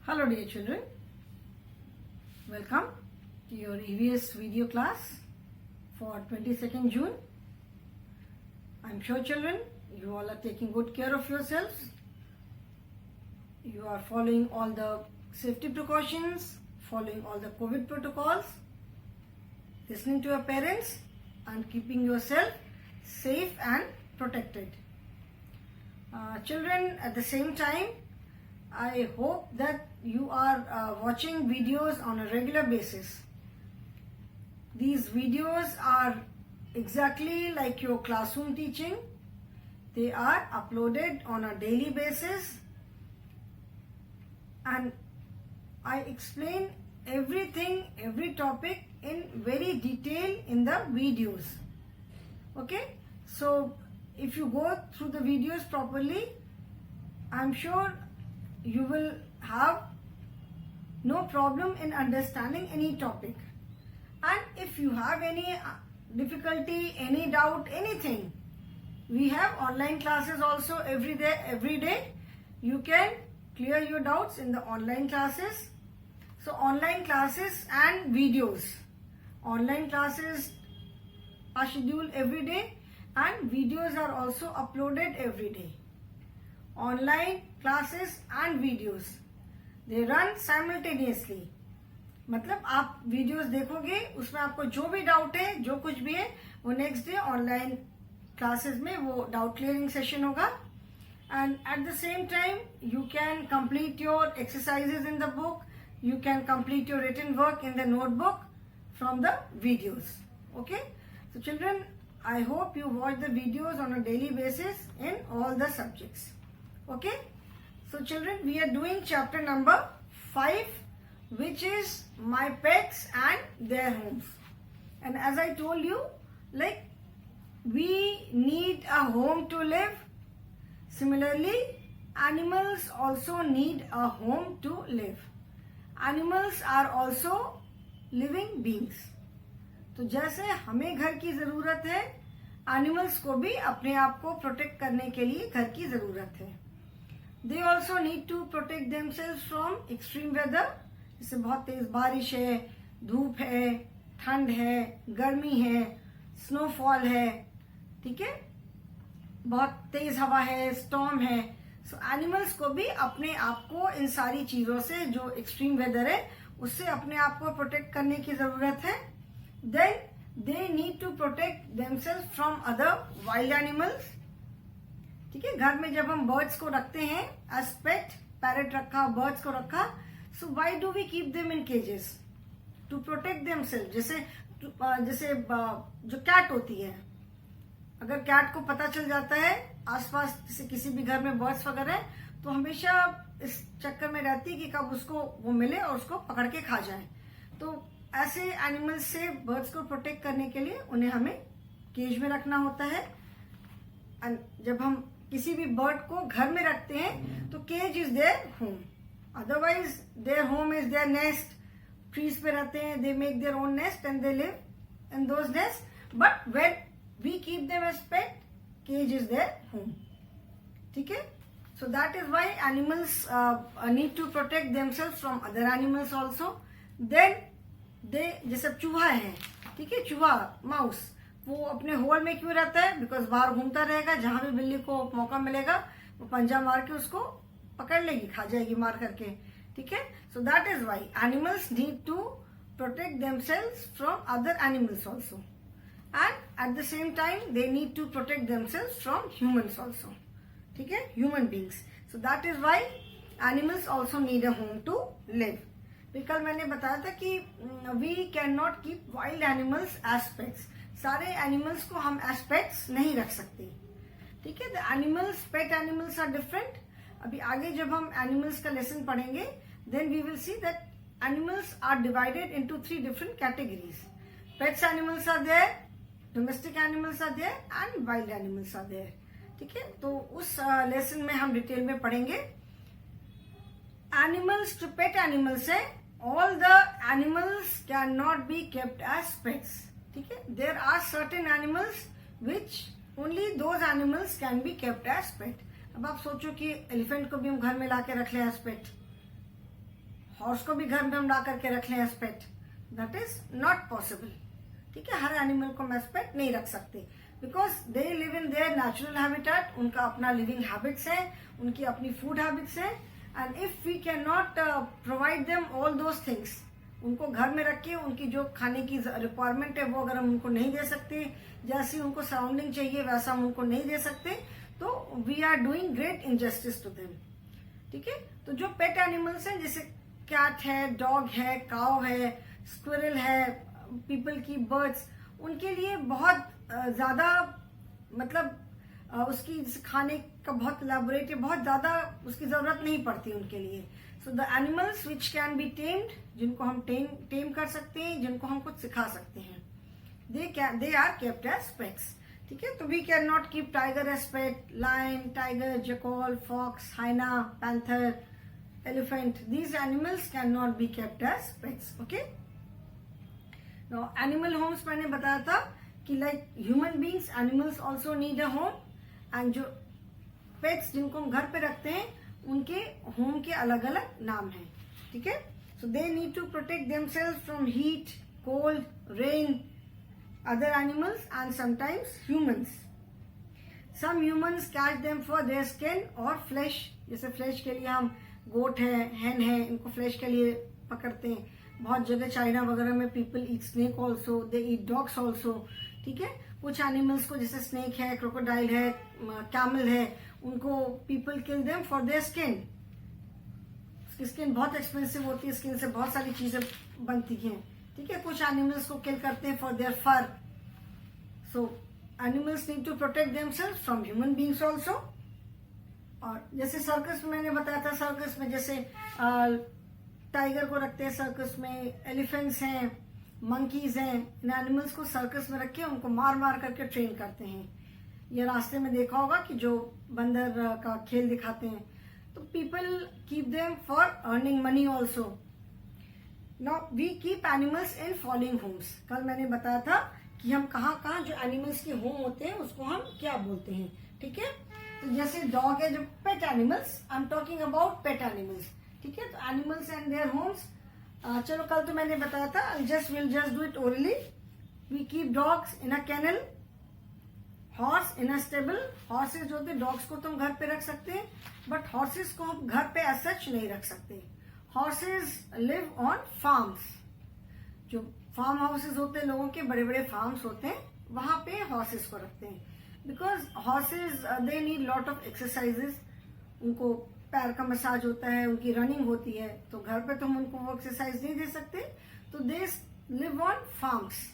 Hello dear children, welcome to your EVS video class for 22nd June. I'm sure children, you all are taking good care of yourselves. You are following all the safety precautions, following all the COVID protocols, listening to your parents and keeping yourself safe and protected. Children, at the same time, I hope that you are watching videos on a regular basis. These videos are exactly like your classroom teaching. They are uploaded on a daily basis and I explain everything, every topic in very detail in the videos. Okay? So, if you go through the videos properly, I'm sure you will have no problem in understanding any topic. And if you have any difficulty, any doubt, anything, we have online classes also every day. You can clear your doubts in the online classes. So online classes and videos. Online classes are scheduled every day and videos are also uploaded every day. Online classes and videos, they run simultaneously. मतलब आप videos देखोगे उसमें आपको जो भी doubt है, जो कुछ भी है, वो नेक्स्ट डे ऑनलाइन क्लासेस में वो डाउट क्लियरिंग सेशन होगा. And at the same time you can complete your exercises in the book, you can complete your written work in the notebook from the videos. Okay, so children, I hope you watch the videos on a daily basis in all the subjects. Okay? So children, we are doing chapter number 5, which is My Pets and Their Homes. And as I told you, like, we need a home to live. Similarly, animals also need a home to live. Animals are also living beings. तो जैसे हमें घर की जरूरत है, animals को भी अपने आप को प्रोटेक्ट करने के लिए घर की जरूरत है. They also need to protect themselves from extreme weather. जैसे बहुत तेज बारिश है, धूप है, ठंड है, गर्मी है, स्नोफॉल है, ठीक है, बहुत तेज हवा है, स्टॉर्म है. सो एनिमल्स को भी अपने आप को इन सारी चीजों से, जो एक्सट्रीम वेदर है, उससे अपने आप को प्रोटेक्ट करने की जरूरत है. Then they need to protect themselves from other wild animals. ठीक है, घर में जब हम बर्ड्स को रखते हैं एज पेट, पैरट रखा, बर्ड्स को रखा, so why do we keep them in cages? To protect themselves. जैसे जो कैट होती है, अगर कैट को पता चल जाता है आसपास जैसे किसी भी घर में बर्ड्स वगैरह है, तो हमेशा इस चक्कर में रहती है कि कब उसको वो मिले और उसको पकड़ के खा जाए. तो ऐसे एनिमल्स से बर्ड्स को प्रोटेक्ट करने के लिए उन्हें हमें केज में रखना होता है. जब हम किसी भी बर्ड को घर में रखते हैं तो cage is their home. Otherwise their home is their nest. Trees पे रहते हैं, they make their own nest and they live in those nest. But when we keep them as pet, cage is their home. ठीक है, so that is why animals need to protect themselves from other animals also. Then जैसे चूहा है, ठीक है, चूहा, mouse, वो अपने होल में क्यों रहता है? बिकॉज बाहर घूमता रहेगा, जहां भी बिल्ली को मौका मिलेगा वो पंजा मार के उसको पकड़ लेगी, खा जाएगी मार करके. ठीक है, so that is why animals need to protect themselves from other animals also. And at the same time they need to protect themselves from humans also. ठीक है, human beings. So that is why animals also need a home to live. कल मैंने बताया था कि we can not keep wild animals as pets. सारे animals को हम एज पेट्स नहीं रख सकते. ठीक है, the animals, pet animals are different. अभी आगे जब हम एनिमल्स का लेसन पढ़ेंगे, then we will see that animals are divided into 3 different categories. Pets animals are there, domestic animals are there and wild animals are there. ठीक है, तो उस लेसन में हम डिटेल में पढ़ेंगे. एनिमल्स जो पेट एनिमल्स है, all the animals cannot be kept as pets. ठीक है, there are certain animals which only those animals can be kept as pet. अब आप सोचो कि एलिफेंट को भी हम घर में लाके रख ले एज पेट, हॉर्स को भी घर में हम ला करके रख लें as pet, that is not possible. ठीक है, हर एनिमल को हम एज पेट नहीं रख सकते, because they live in their natural habitat, उनका अपना लिविंग हैबिट्स है, उनकी अपनी फूड हैबिट्स है। And if we can not provide them all those things, उनको घर में रख के उनकी जो खाने की रिक्वायरमेंट है वो अगर हम उनको नहीं दे सकते, जैसी उनको सराउंडिंग चाहिए वैसा हम उनको नहीं दे सकते, तो we are doing great injustice to them. ठीक है, तो जो पेट एनिमल्स हैं जैसे कैट है, डॉग है, काउ है, स्क्विरल है, पीपल की बर्ड्स, उनके लिए बहुत ज्यादा मतलब उसकी खाने का बहुत इलेबोरेट, बहुत ज्यादा उसकी जरूरत नहीं पड़ती उनके लिए। So the animals which can be tamed, जिनको हम टेम कर सकते हैं, जिनको हम कुछ सिखा सकते हैं, they are kept as pets. ठीक है, तो we can not keep tiger as pet, lion, tiger, jackal, fox, hyena, panther, elephant, these animals cannot be kept as pets. Okay, now animal homes मैंने बताया था कि like human beings, animals also need a home, and जो pets जिनको हम घर पे रखते हैं उनके home के अलग अलग नाम हैं। ठीक है, so they need to protect themselves from heat, cold, rain, other animals and sometimes humans. Some humans catch them for their skin or flesh, जैसे flesh के लिए हम गोट है, हैन है, इनको फ्लैश के लिए पकड़ते हैं। बहुत जगह चाइना वगैरह में पीपल ईट स्नेक ऑल्सो, दे ईट डॉग्स ऑल्सो। ठीक है, कुछ एनिमल्स को जैसे स्नेक है, क्रोकोडाइल है, कैमल है, उनको people kill them for their skin. उसकी स्किन बहुत एक्सपेंसिव होती है, स्किन से बहुत सारी चीजें बनती हैं। ठीक है, कुछ एनिमल्स को किल करते हैं for their fur. So animals need to protect themselves from human beings also. और जैसे सर्कस में मैंने बताया था, सर्कस में जैसे टाइगर को रखते हैं सर्कस में, एलिफेंट्स हैं, मंकीज हैं, इन एनिमल्स को सर्कस में रख के उनको मार मार करके ट्रेन करते हैं। ये रास्ते में देखा होगा कि जो बंदर का खेल दिखाते हैं, तो people keep them for earning money also. Now we keep animals in following homes. कल मैंने बताया था कि हम कहाँ कहाँ जो एनिमल्स के होम होते हैं उसको हम क्या बोलते हैं। ठीक है, तो जैसे डॉग है, जो pet animals, I am talking about pet animals. ठीक है, तो एनिमल्स एंड देयर होम्स, चलो कल तो मैंने बताया था, will just do it orally. We keep dogs in a kennel, horse in a stable. Horses जो होते हैं, डॉग्स को तो हम घर पे रख सकते हैं, बट हॉर्सेज को हम घर पे एज सच नहीं रख सकते। हॉर्सेज लिव ऑन फार्म्स, जो फार्म हाउसेज होते हैं, लोगों के बड़े बड़े फार्म्स होते हैं, वहां पे हॉर्सेज को रखते हैं। Because horse's they need lot of exercises, उनको पैर का मसाज होता है, उनकी रनिंग होती है, तो घर पे तो हम उनको वो एक्सरसाइज नहीं दे सकते। तो दे लिव ऑन फार्म्स,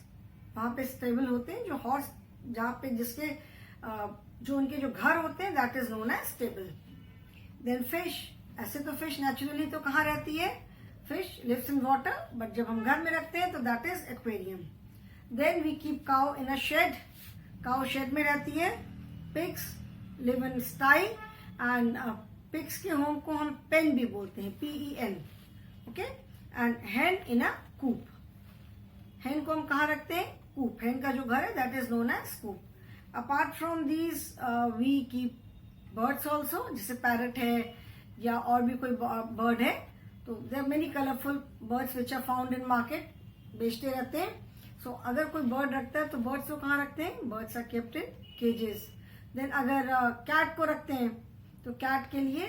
वहां पे स्टेबल होते हैं। जो हॉर्स जहाँ पे जिसके जो उनके जो घर होते हैं, that is known as stable. Then fish, ऐसे तो फिश नेचुरली तो कहाँ रहती है, fish lives in water, but जब हम घर में रखते हैं तो that is aquarium. Then we keep cow in a shed, cow shed में रहती है। Pigs live in sty, and pigs के होम को हम पेन भी बोलते हैं, PEN। ओके, एंड हेन इन अ कूप, हेन को हम कहाँ रखते हैं, कूप। हेन का जो घर है that is known as coop. Apart from these we keep birds also, जैसे पैरट है या और भी कोई बर्ड है, तो there many colourful birds which are found in market, बेचते रहते हैं। सो अगर कोई बर्ड रखता है तो बर्ड्स को कहाँ रखते हैं, birds are kept in cages. Then अगर कैट को रखते हैं तो कैट के लिए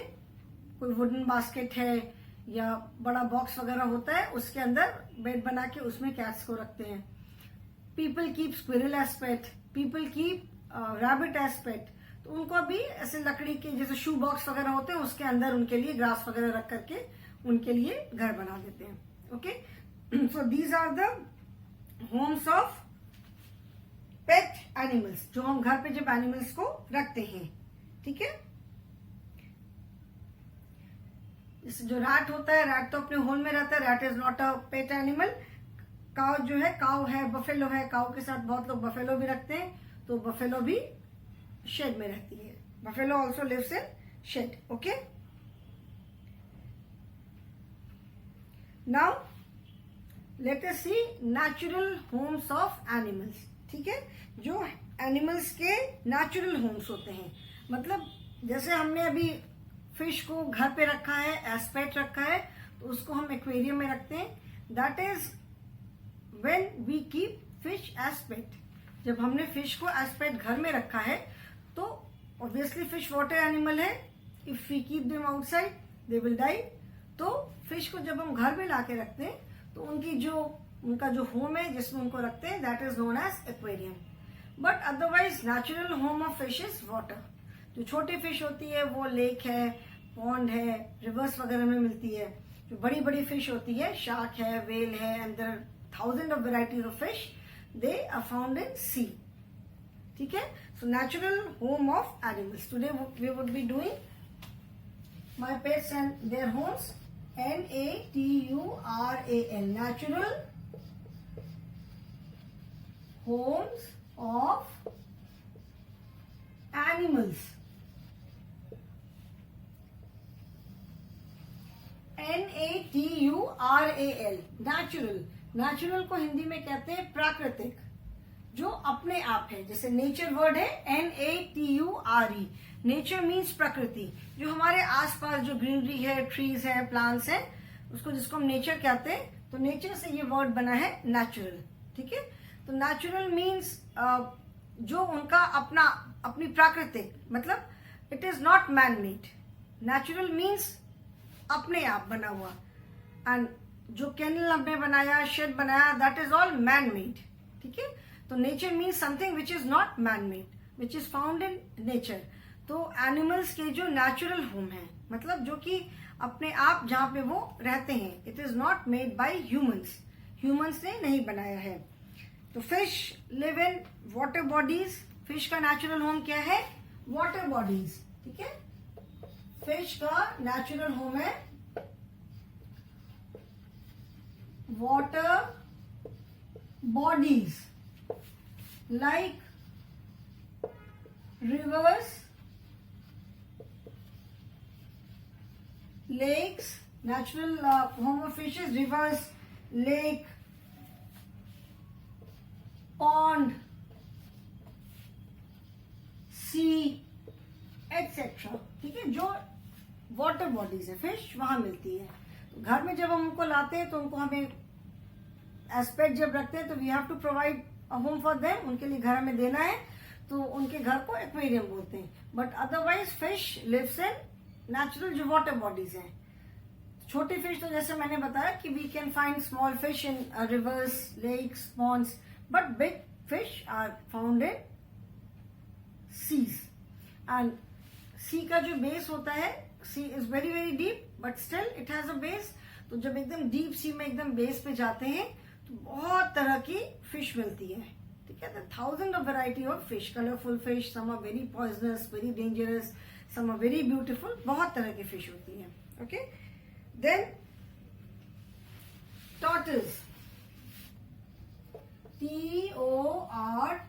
कोई वुडन बास्केट है या बड़ा बॉक्स वगैरह होता है, उसके अंदर बेड बना के उसमें कैट्स को रखते हैं। People keep squirrel as pet, people keep rabbit as pet, तो उनको भी ऐसे लकड़ी के जैसे शू बॉक्स वगैरह होते हैं, उसके अंदर उनके लिए ग्रास वगैरह रख करके उनके लिए घर बना देते हैं। Okay, so these are the homes of pet animals, जो हम घर पे जब एनिमल्स को रखते हैं। ठीक है, जैसे जो रैट होता है, रैट तो अपने होल में रहता है, rat is not a pet animal. Cow जो है, काउ है, बफेलो है, काउ के साथ बहुत लोग बफेलो भी रखते हैं, तो बफेलो भी शेड में रहती है। Buffalo also lives in shed. Okay, now let us see natural homes of animals. ठीक है, जो एनिमल्स के नेचुरल होम्स होते हैं, मतलब जैसे हमने अभी फिश को घर पे रखा है, एज पेट रखा है, तो उसको हम एक्वेरियम में रखते हैं. That is when we keep fish as pet. जब हमने फिश को एज पेट घर में रखा है तो ऑब्वियसली फिश वाटर एनिमल है. If we keep them outside they will die. तो फिश को जब हम घर में लाके रखते हैं तो उनका जो होम है जिसमें उनको रखते हैं that is known as aquarium. But otherwise natural home of fish is water. जो छोटी फिश होती है वो लेक है, पॉन्ड है, रिवर्स वगैरह में मिलती है. जो बड़ी बड़ी फिश होती है, शार्क है, वेल है, and there are thousand of varieties of fish, they are found इन सी. ठीक है. So natural home of animals. Today we would be doing my pets and their homes. NATURAL, natural homes of animals. NATURAL, natural. Natural को हिंदी में कहते हैं प्राकृतिक, जो अपने आप है. जैसे नेचर वर्ड है NATURE. नेचर मीन्स प्रकृति. जो हमारे आसपास जो ग्रीनरी है, ट्रीज है, प्लांट्स है, उसको जिसको हम नेचर कहते हैं, तो नेचर से ये वर्ड बना है नेचुरल. ठीक है. तो नेचुरल मीन्स जो उनका अपनी प्राकृतिक, मतलब it is not man made. Natural means अपने आप बना हुआ. एंड जो कैनल हमने बनाया, शेड बनाया, that is all man made. ठीक है. तो nature means something which is not man made, which is found in nature. तो एनिमल्स के जो नेचुरल होम है, मतलब जो कि अपने आप जहां पे वो रहते हैं, it is not made by humans. Humans ने नहीं बनाया है. तो fish live in water bodies. Fish का नेचुरल होम क्या है? Water bodies. ठीक है. फिश का नेचुरल होम है water bodies like rivers, lakes. Natural home of fish is rivers, lake, pond, sea, etc. ठीक है. जो वाटर बॉडीज है फिश, वहां मिलती है. तो घर में जब हम उनको लाते हैं तो उनको हमें एस्पेक्ट जब रखते हैं तो we have to provide a home for them. उनके लिए घर हमें देना है, तो उनके घर को एक्वेरियम बोलते हैं. But otherwise fish lives in natural जो वाटर बॉडीज हैं. छोटी फिश तो जैसे मैंने बताया कि we can find small fish in rivers, lakes, ponds, but big fish are found in seas. And sea का जो बेस होता है, sea is very very deep but still it has a base. तो जब एकदम डीप सी में एकदम base पे जाते हैं तो बहुत तरह की फिश मिलती है. ठीक है. Thousand of variety of fish, colourful fish, some are very poisonous, very dangerous, some are very beautiful. बहुत तरह की फिश होती है. ओके. Then turtles,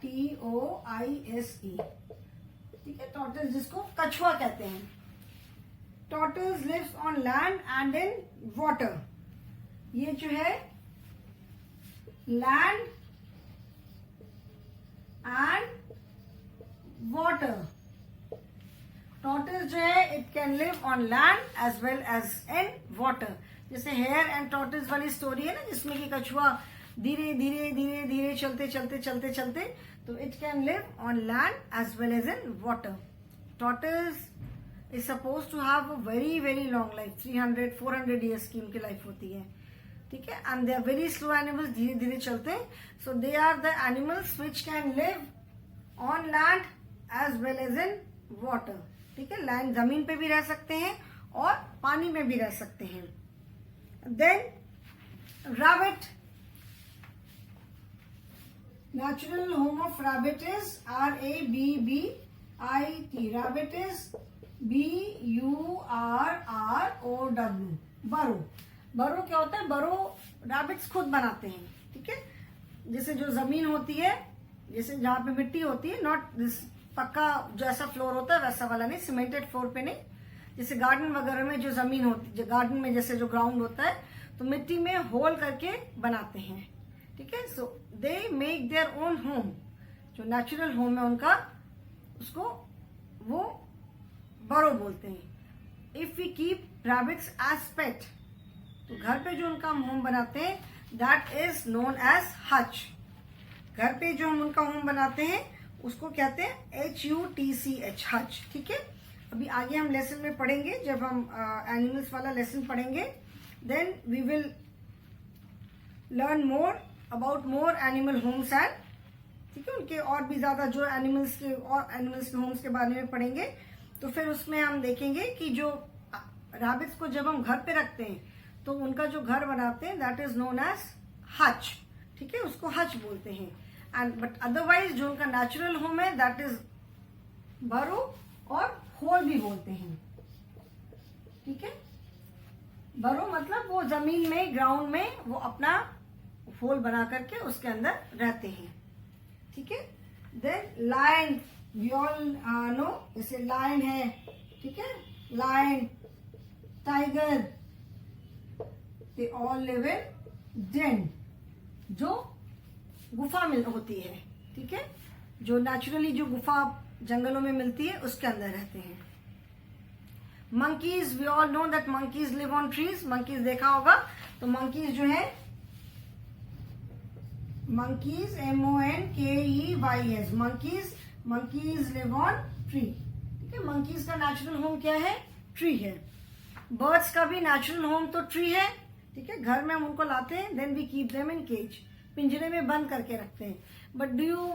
TORTOISE. ठीक है. टॉर्टल्स जिसको कछुआ कहते हैं. Turtles lives on land and in water. ये जो है लैंड एंड वाटर. टॉर्टल्स जो है it can live on land as well as in water. जैसे हेयर एंड टॉर्टल्स वाली स्टोरी है ना, जिसमें कि कछुआ धीरे धीरे धीरे धीरे चलते चलते चलते चलते, तो it can live on land as well as in water. Turtles is supposed to have a very very long life, 300-400 years की उनकी लाइफ होती है. ठीक है. And they are very slow animals, धीरे धीरे चलते हैं. So they are the animals which can live on land as well as in water. ठीक है. लैंड जमीन पे भी रह सकते हैं और पानी में भी रह सकते हैं. Then rabbit. Natural home of rabbit is RABBIT. Rabbit is BURROW. Burrow. बरो क्या होता है? बरो रैबिट्स खुद बनाते हैं. ठीक है. जैसे जो जमीन होती है, जैसे जहां पे मिट्टी होती है, नॉट दिस पक्का जैसा फ्लोर होता है वैसा वाला नहीं, सीमेंटेड फ्लोर पे नहीं. जैसे गार्डन वगैरह में जो जमीन होती है, गार्डन में जैसे जो ग्राउंड होता है, तो मिट्टी में होल करके बनाते हैं. ठीक है. So they make their own home. जो नेचुरल होम है उनका, उसको वो बरो बोलते हैं. If we keep rabbits as pet, तो घर पे जो उनका होम बनाते हैं that is known as hutch. घर पे जो हम उनका होम बनाते हैं उसको कहते हैं HUTCH, हच। ठीक है, अभी आगे हम लेसन में पढ़ेंगे, जब हम एनिमल्स वाला लेसन पढ़ेंगे then we will learn more about more animal homes and, ठीक है, उनके और भी ज्यादा जो एनिमल्स के होम्स के बारे में पढ़ेंगे। तो फिर उसमें हम देखेंगे कि जो रैबिट्स को जब हम घर पे रखते हैं तो उनका जो घर बनाते हैं that is known as hutch. ठीक है, उसको हच बोलते हैं। एंड बट अदरवाइज जो उनका नेचुरल होम है दैट इज बरो और होल भी बोलते हैं। ठीक है, बरो मतलब वो जमीन में, ग्राउंड में वो अपना होल बना करके उसके अंदर रहते हैं। ठीक है, then lion, we all know, जैसे लायन है, ठीक है, lion, tiger, they all live in den, जो गुफा में होती है। ठीक है, जो नेचुरली जो गुफा जंगलों में मिलती है उसके अंदर रहते हैं। Monkeys, we all know that monkeys live on trees. Monkeys देखा होगा, तो मंकीज जो है, monkeys MONKEYS, monkeys live on tree. ठीक है, मंकीज का नेचुरल होम क्या है? ट्री है। बर्ड्स का भी नेचुरल होम तो ट्री है। ठीक है, घर में हम उनको लाते हैं, then we keep them in cage, पिंजरे में बंद करके रखते हैं। बट डू यू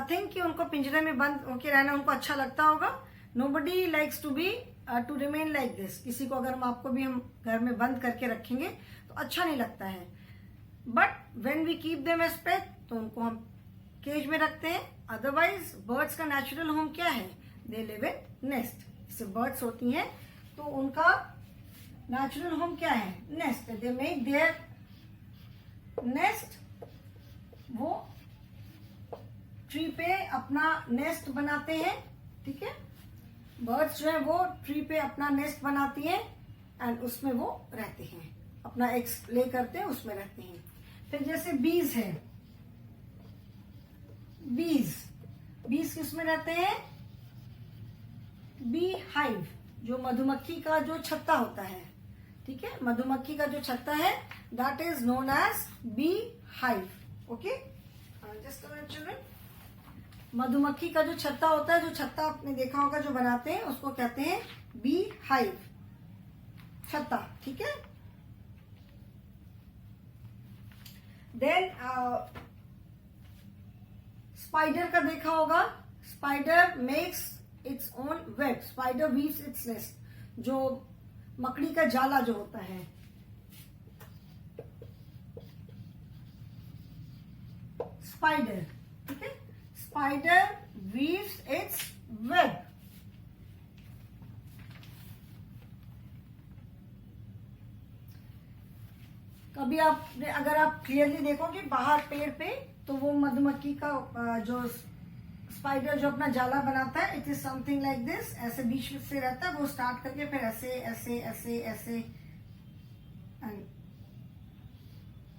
थिंक कि उनको पिंजरे में बंद होके रहना उनको अच्छा लगता होगा? Nobody likes to be to remain like this. किसी को अगर आपको भी हम घर में बंद करके रखेंगे तो अच्छा नहीं लगता है। But when we keep them as pet, तो उनको हम केज में रखते हैं। अदरवाइज बर्ड्स का नेचुरल होम क्या है? They live in nest. जैसे बर्ड्स होती हैं तो उनका नेचुरल होम क्या है? Nest. They make their nest, वो ट्री पे अपना नेस्ट बनाते हैं। ठीक है, बर्ड्स जो है वो ट्री पे अपना नेस्ट बनाती हैं एंड उसमें वो रहते हैं, अपना एग्स ले करते हैं, उसमें रहते हैं। फिर जैसे बीज है, बीज किस में रहते हैं? बी हाइव, जो मधुमक्खी का जो छत्ता होता है। ठीक है, मधुमक्खी का जो छत्ता है that is known as bee hive. Okay, just children, मधुमक्खी का जो छत्ता होता है, जो छत्ता आपने देखा होगा जो बनाते हैं, उसको कहते हैं बी हाइव, छत्ता। ठीक है, देन स्पाइडर का देखा होगा, spider makes its own web, spider weaves its nest, जो मकड़ी का जाला जो होता है। स्पाइडर, ठीक है, स्पाइडर वीव्स इट्स वेब। कभी आप अगर आप क्लियरली देखोगे बाहर पेड़ पे, तो वो मधुमक्खी का जो स्पाइडर जो अपना जाला बनाता है, it is something like this, ऐसे बीच से रहता है, वो स्टार्ट करके फिर ऐसे ऐसे ऐसे ऐसे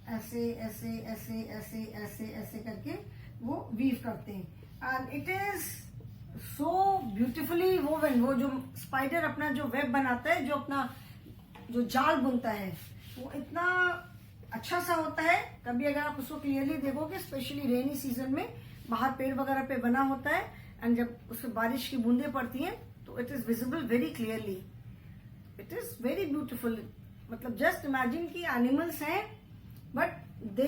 ऐसे ऐसे ऐसे ऐसे ऐसे ऐसे करके वो वीव करते हैं। And it is so beautifully woven. वो जो स्पाइडर अपना जो वेब बनाता है, जो अपना जो जाल बुनता है, वो इतना अच्छा सा होता है। कभी अगर आप उसको क्लियरली देखोगे, स्पेशली रेनी सीजन में बाहर पेड़ वगैरह पे बना होता है, एंड जब उसमें बारिश की बूंदें पड़ती हैं तो it is visible very clearly. It is very beautiful. मतलब जस्ट इमेजिन कि एनिमल्स हैं but they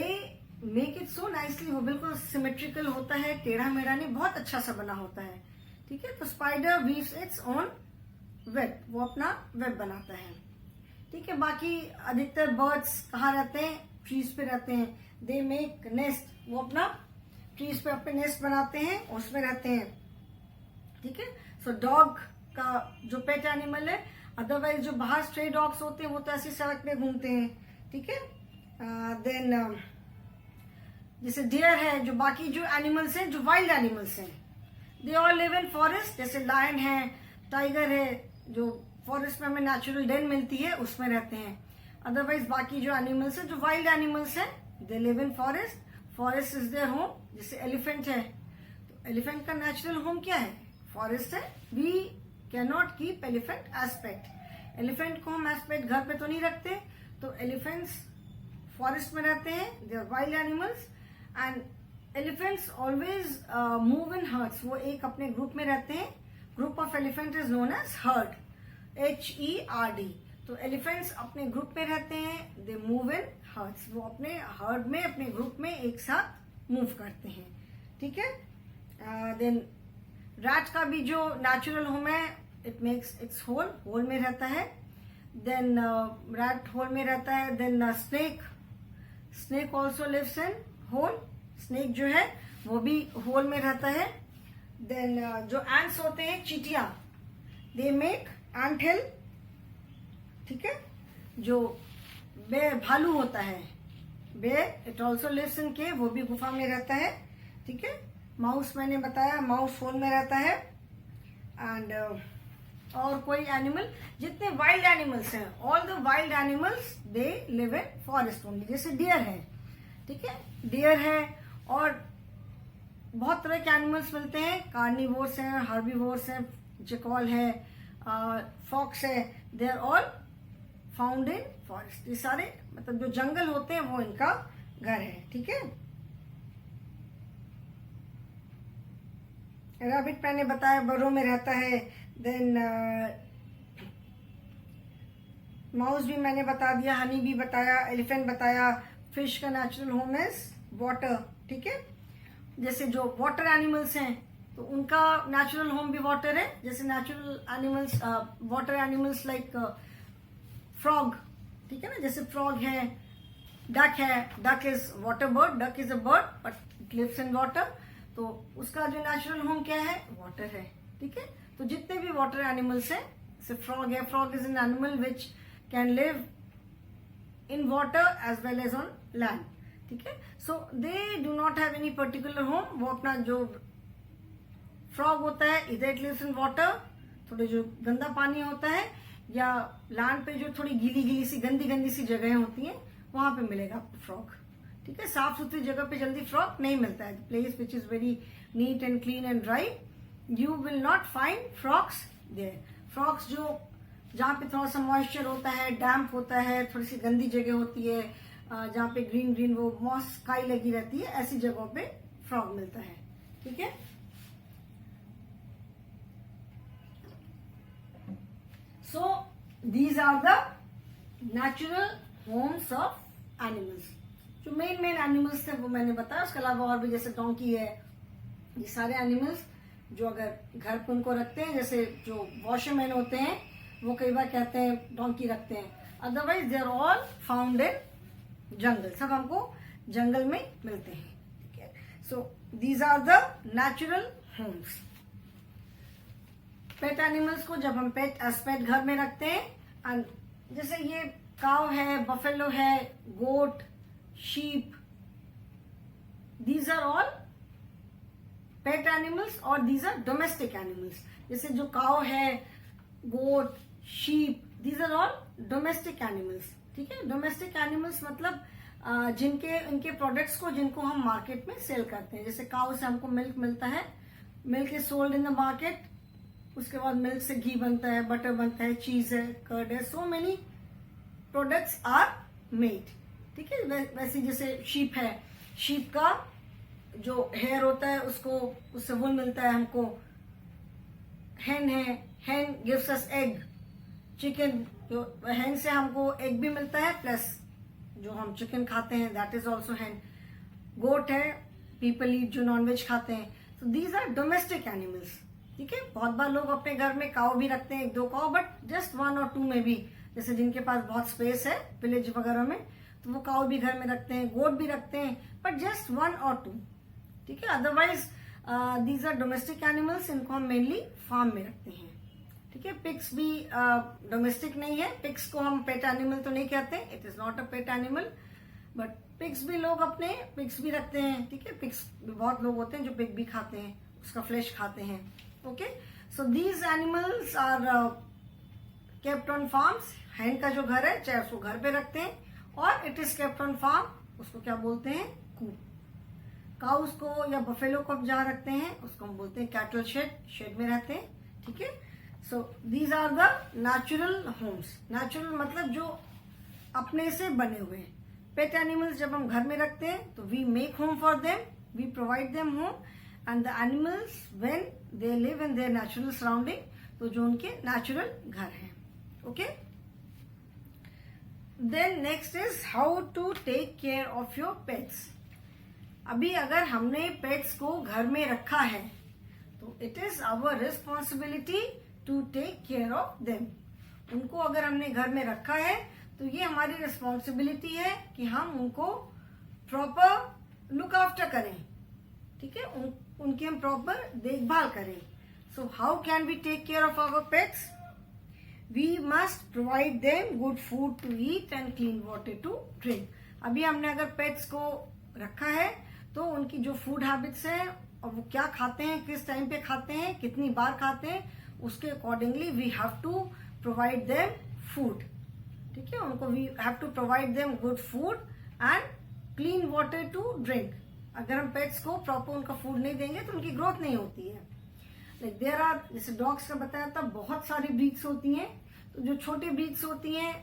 make it so nicely. वो बिल्कुल सिमेट्रिकल होता है, टेढ़ा मेढ़ा नहीं, बहुत अच्छा सा बना होता है। ठीक है, तो spider weaves its own web, वो अपना वेब बनाता है। ठीक है, बाकी अधिकतर बर्ड्स कहाँ रहते हैं? ट्रीज पे रहते हैं। दे मेक नेस्ट, वो अपना ट्रीज पे अपने नेस्ट बनाते हैं, उसमें रहते हैं। ठीक है, सो डॉग का जो पेट एनिमल है। अदरवाइज जो बाहर स्ट्रे डॉग्स होते हैं वो तो ऐसी सड़क पे घूमते हैं। ठीक है, देन जैसे डियर है, जो बाकी जो एनिमल्स हैं, जो वाइल्ड एनिमल्स हैं, दे ऑल लिव इन फॉरेस्ट। जैसे लायन है, टाइगर है, जो फॉरेस्ट में हमें नेचुरल डेन मिलती है उसमें रहते हैं। अदरवाइज बाकी जो एनिमल्स है, जो वाइल्ड एनिमल्स है, they live in forest. Forest is their home. जैसे एलिफेंट है, तो एलिफेंट का नेचुरल होम क्या है? फॉरेस्ट है। We can not keep elephant as pet. Elephant को हम एज पेट घर पे तो नहीं रखते, तो एलिफेंट्स फॉरेस्ट में रहते हैं, they are wild animals and elephants always move in herds, वो एक अपने ग्रुप में रहते हैं. Group of elephant is known as herd, HERD. तो एलिफेंट्स अपने ग्रुप में रहते हैं, दे मूव इन हर्ड्स, वो अपने हर्ड में अपने ग्रुप में एक साथ मूव करते हैं. ठीक है. देन रैट का भी जो नेचुरल होम है, इट मेक्स इट्स होल में रहता है. देन रैट होल में रहता है. Then snake also lives in hole, snake जो है वो भी होल में रहता है. देन जो एंट्स होते हैं, चींटियां, दे मेक एंट हिल. ठीक है. जो भालू होता है, इट ऑल्सो लिव्स इन केव, वो भी गुफा में रहता है. ठीक है. माउस मैंने बताया, माउस होल में रहता है. एंड और कोई एनिमल, जितने वाइल्ड एनिमल्स हैं, all the wild animals they live in forest only. जैसे डियर है, ठीक है, डियर है, और बहुत तरह के एनिमल्स मिलते हैं. कार्निवोर्स हैं, हर्बीवोर्स हैं, जैकॉल है, फॉक्स है, they are all found in forest. ये सारे मतलब जो जंगल होते हैं वो इनका घर है. ठीक है. रैबिट मैंने बताया बर्रों में रहता है. देन माउस भी मैंने बता दिया, हनी भी बताया, एलिफेंट बताया. फिश का नेचुरल होम इज वाटर. ठीक है. जैसे जो वाटर एनिमल्स हैं तो उनका नेचुरल होम भी वाटर है. जैसे natural animals, water animals like frog. ठीक है ना. जैसे फ्रॉग है, डक है. Duck is water bird, duck is a bird but it lives in water. तो उसका जो नेचुरल होम क्या है, वाटर है. ठीक है. तो जितने भी वाटर एनिमल्स हैं, जैसे फ्रॉग है, frog is an animal which can live in water as well as on land. ठीक है. So they do not have any particular home. वो अपना जो फ्रॉग होता है, इधर इट लिव्स इन वाटर, थोड़े जो गंदा पानी होता है, या लैंड पे जो थोड़ी गीली सी गंदी सी जगह होती हैं, वहां पे मिलेगा आपको फ्रॉग. ठीक है. साफ सुथरी जगह पे जल्दी फ्रॉग नहीं मिलता है. Place which is very neat and clean and dry, you will not find frogs there. Frogs जो जहाँ पे थोड़ा सा मॉइस्चर होता है, डैम्प होता है, थोड़ी सी गंदी जगह होती है, जहाँ पे ग्रीन वो मॉस काई लगी रहती है, ऐसी जगहों पे फ्रॉग मिलता है. ठीक है. So these are the natural homes of animals. जो मेन एनिमल्स थे वो मैंने बताया. उसके अलावा और भी जैसे डोंकी है, ये सारे एनिमल्स जो अगर घर पे उनको रखते हैं, जैसे जो वॉशरमैन होते हैं वो कई बार कहते हैं डोंकी रखते हैं. Otherwise they are all found in jungle. सब हमको जंगल में मिलते हैं. ठीक है. So these are the natural homes. Pet animals को जब हम पेट घर में रखते हैं, एंड जैसे ये काव है, बफेलो है, goat, sheep, these are all pet animals और दीज आर डोमेस्टिक एनिमल्स. जैसे जो काव है, goat, sheep, these are all domestic animals. ठीक है. डोमेस्टिक एनिमल्स मतलब जिनके इनके प्रोडक्ट्स को जिनको हम मार्केट में सेल करते हैं. जैसे काव से हमको मिल्क मिलता है, milk is sold in the market. उसके बाद मिल्क से घी बनता है, बटर बनता है, चीज है, कर्ड है, so many products are made. ठीक है. वैसे जैसे शीप है, शीप का जो हेयर होता है उससे वूल मिलता है हमको. hen है, hen gives us egg. Chicken, जो hen से हमको एग भी मिलता है, प्लस जो हम चिकन खाते हैं दैट इज ऑल्सो hen. गोट है, पीपल ईट जो नॉनवेज खाते हैं. तो दीज आर डोमेस्टिक एनिमल्स. ठीक है. बहुत बार लोग अपने घर में काऊ भी रखते हैं, 1-2 काऊ, बट जस्ट 1 और 2 में भी. जैसे जिनके पास बहुत स्पेस है विलेज वगैरह में, तो वो काऊ भी घर में रखते हैं, गोट भी रखते हैं, बट जस्ट 1 और 2. ठीक है. Otherwise these are domestic animals. इनको हम मेनली फार्म में रखते हैं. ठीक है. पिग्स भी डोमेस्टिक नहीं है. पिग्स को हम पेट एनिमल तो नहीं कहते, it is not a pet animal, but pigs भी लोग अपने पिग्स भी रखते हैं. ठीक है. पिग्स बहुत लोग होते हैं जो पिग भी खाते हैं, उसका फ्लैश खाते हैं. Okay. So these animals are kept on farms. Hand का जो घर है, चाहे उसको घर पे रखते हैं, और it is kept on farm, उसको क्या बोलते हैं, कूप. काउस को या बफेलो को जहाँ रखते हैं उसको हम बोलते हैं कैटल शेड में रहते हैं. ठीक है. So these are the natural homes. Natural मतलब जो अपने से बने हुए। पेट एनिमल्स जब हम घर में रखते हैं तो we make home for them, we provide them home, and the animals when they live in their natural surrounding, तो जो उनके नेचुरल घर हैं। Okay, then next is how to take care of your pets. अभी अगर हमने pets को घर में रखा है तो it is our responsibility to take care of them. उनको अगर हमने घर में रखा है तो ये हमारी रिस्पॉन्सिबिलिटी है कि हम उनको प्रॉपर लुक आफ्टर करें, ठीक है, उनकी हम प्रॉपर देखभाल करें। So how can we take care of our pets? We must provide them good food to eat and clean water to drink. अभी हमने अगर पेट्स को रखा है तो उनकी जो फूड हैबिट्स हैं और वो क्या खाते हैं, किस टाइम पे खाते हैं, कितनी बार खाते हैं, उसके accordingly we have to provide them food, ठीक है। उनको we have to provide them good food and clean water to drink. अगर हम पेट्स को प्रॉपर उनका फूड नहीं देंगे तो उनकी ग्रोथ नहीं होती है। लाइक देयर आर, जैसे डॉग्स का बताया था, बहुत सारी ब्रीड्स होती हैं। तो जो छोटी ब्रीड्स होती हैं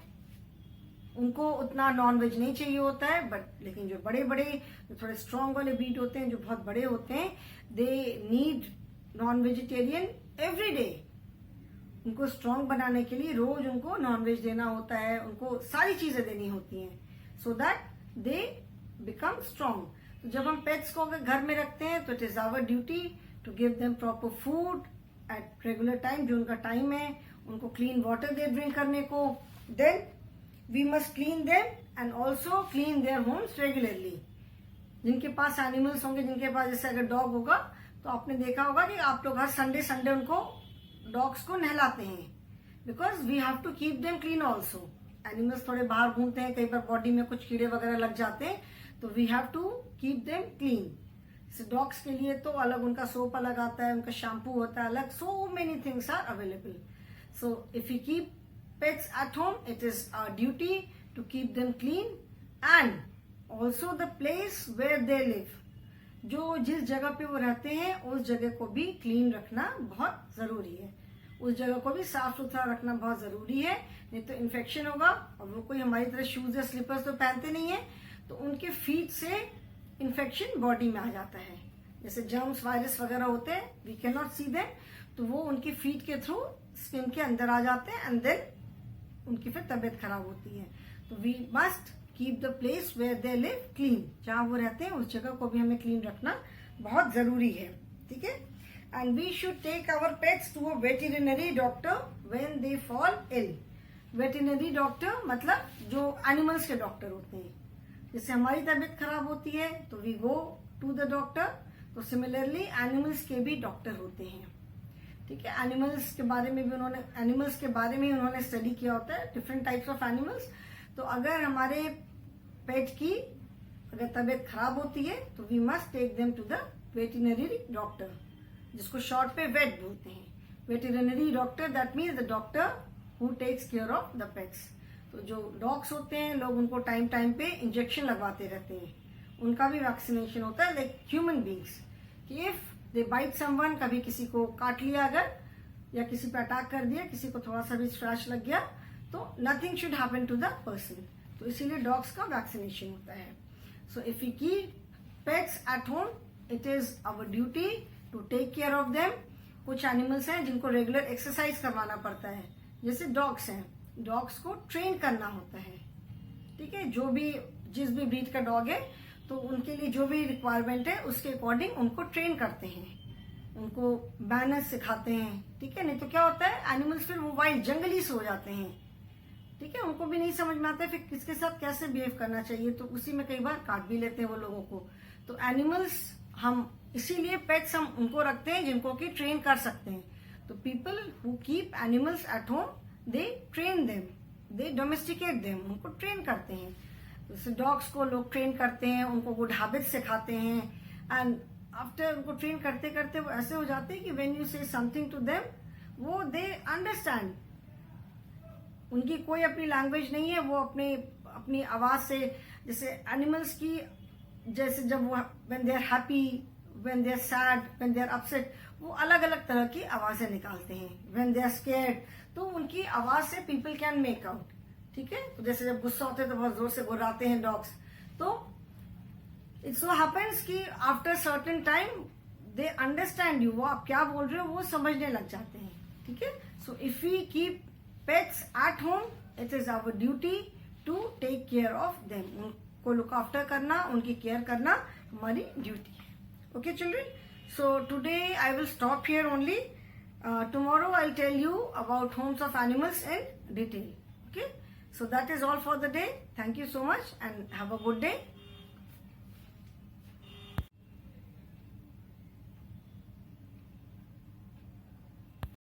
उनको उतना नॉन वेज नहीं चाहिए होता है, बट लेकिन जो बड़े बड़े जो थोड़े स्ट्रांग वाले ब्रीड होते हैं, जो बहुत बड़े होते हैं, they need non vegetarian every day. उनको स्ट्रांग बनाने के लिए रोज उनको नॉनवेज देना होता है, उनको सारी चीजें देनी होती हैं so that they become strong. तो जब हम पेट्स को अगर घर में रखते हैं तो it is our duty to give them proper food at regular time, जो उनका टाइम है, उनको क्लीन वाटर दे ड्रिंक करने को। Then we must clean them and also clean their homes regularly. जिनके पास एनिमल्स होंगे, जिनके पास जैसे अगर डॉग होगा तो आपने देखा होगा कि आप लोग हर संडे उनको डॉग्स को नहलाते हैं, because we have to keep them clean also. Animals थोड़े बाहर घूमते हैं, कई बार बॉडी में कुछ कीड़े वगैरह लग जाते हैं, तो we have to keep them clean. जैसे डॉग्स के लिए तो अलग उनका सोप अलग आता है, उनका शैम्पू होता है अलग, so many things are available. So if you keep pets at home, it is our duty to keep them clean and also the place where they live. जो जिस जगह पे वो रहते हैं उस जगह को भी क्लीन रखना बहुत जरूरी है, उस जगह को भी साफ सुथरा रखना बहुत जरूरी है, नहीं तो इन्फेक्शन होगा। और वो कोई हमारी तरह शूज या स्लीपर्स तो पहनते नहीं है, तो उनके फीट से इन्फेक्शन बॉडी में आ जाता है। जैसे जर्म्स वायरस वगैरह होते हैं, we can not see them, तो वो उनके फीट के थ्रू स्किन के अंदर आ जाते हैं एंड देन उनकी फिर तबीयत खराब होती है। तो we must keep the place where they live clean. जहां वो रहते हैं उस जगह को भी हमें क्लीन रखना बहुत जरूरी है, ठीक है। And we should take our pets to a veterinary doctor when they fall ill. Veterinary doctor मतलब जो एनिमल्स के डॉक्टर होते हैं। जैसे हमारी तबीयत खराब होती है तो we go to the doctor, तो सिमिलरली एनिमल्स के भी डॉक्टर होते हैं, ठीक है। एनिमल्स के बारे में ही उन्होंने स्टडी किया होता है, डिफरेंट टाइप्स ऑफ एनिमल्स। तो अगर हमारे पेट की अगर तबीयत खराब होती है तो we must take them to the veterinary doctor, जिसको शॉर्ट पे वेट बोलते हैं। Veterinary doctor that means the doctor who takes care of the pets. तो जो डॉग्स होते हैं, लोग उनको टाइम टाइम पे इंजेक्शन लगवाते रहते हैं, उनका भी वैक्सीनेशन होता है लाइक ह्यूमन बींग्स, कि इफ दे बाइट समवन, कभी किसी को काट लिया अगर, या किसी पे अटैक कर दिया, किसी को थोड़ा सा भी स्क्रैच लग गया, तो nothing should happen to the person. तो इसीलिए डॉग्स का वैक्सीनेशन होता है। So if you keep pets at home, it is our duty to take care of them. कुछ एनिमल्स हैं जिनको रेगुलर एक्सरसाइज करवाना पड़ता है, जैसे डॉग्स हैं, डॉग्स को ट्रेन करना होता है, ठीक है। जिस भी ब्रीड का डॉग है तो उनके लिए जो भी रिक्वायरमेंट है उसके अकॉर्डिंग उनको ट्रेन करते हैं, उनको मैनर्स सिखाते हैं, ठीक है। नहीं तो क्या होता है, एनिमल्स फिर वो वाइल्ड जंगली से हो जाते हैं, ठीक है। उनको भी नहीं समझ में आता है फिर किसके साथ कैसे बिहेव करना चाहिए, तो उसी में कई बार काट भी लेते हैं वो लोगों को। तो एनिमल्स हम इसीलिए पेट्स हम उनको रखते हैं जिनको कि ट्रेन कर सकते हैं। तो people who keep animals at home, they train them, they domesticate them, उनको ट्रेन करते हैं। जैसे डॉग्स को लोग ट्रेन करते हैं, उनको गुड हैबिट्स सिखाते हैं, एंड आफ्टर उनको ट्रेन करते करते वो ऐसे हो जाते हैं कि when you say something to them, वो दे अंडरस्टैंड। उनकी कोई अपनी लैंग्वेज नहीं है, वो अपनी आवाज से, जैसे एनिमल्स की, जैसे जब वो when they are happy, when they are sad, when they are upset, वो अलग अलग तरह की आवाजें निकालते हैं। व्हेन दे आर स्केयर्ड, तो उनकी आवाज से पीपल कैन मेक आउट ठीक है। तो जैसे जब गुस्सा होते हैं तो बहुत जोर से गुर्राते हैं डॉग्स, तो इट सो हैपेंस कि after certain time they understand you, वो आप क्या बोल रहे हो वो समझने लग जाते हैं, ठीक है। So if we keep pets at home, it is our duty to take care of them, उनको लुक आफ्टर करना, उनकी केयर करना हमारी ड्यूटी है। Okay children, so today I will stop here only. Tomorrow I'll tell you about homes of animals in detail. Okay, so that is all for the day. Thank you so much and have a good day.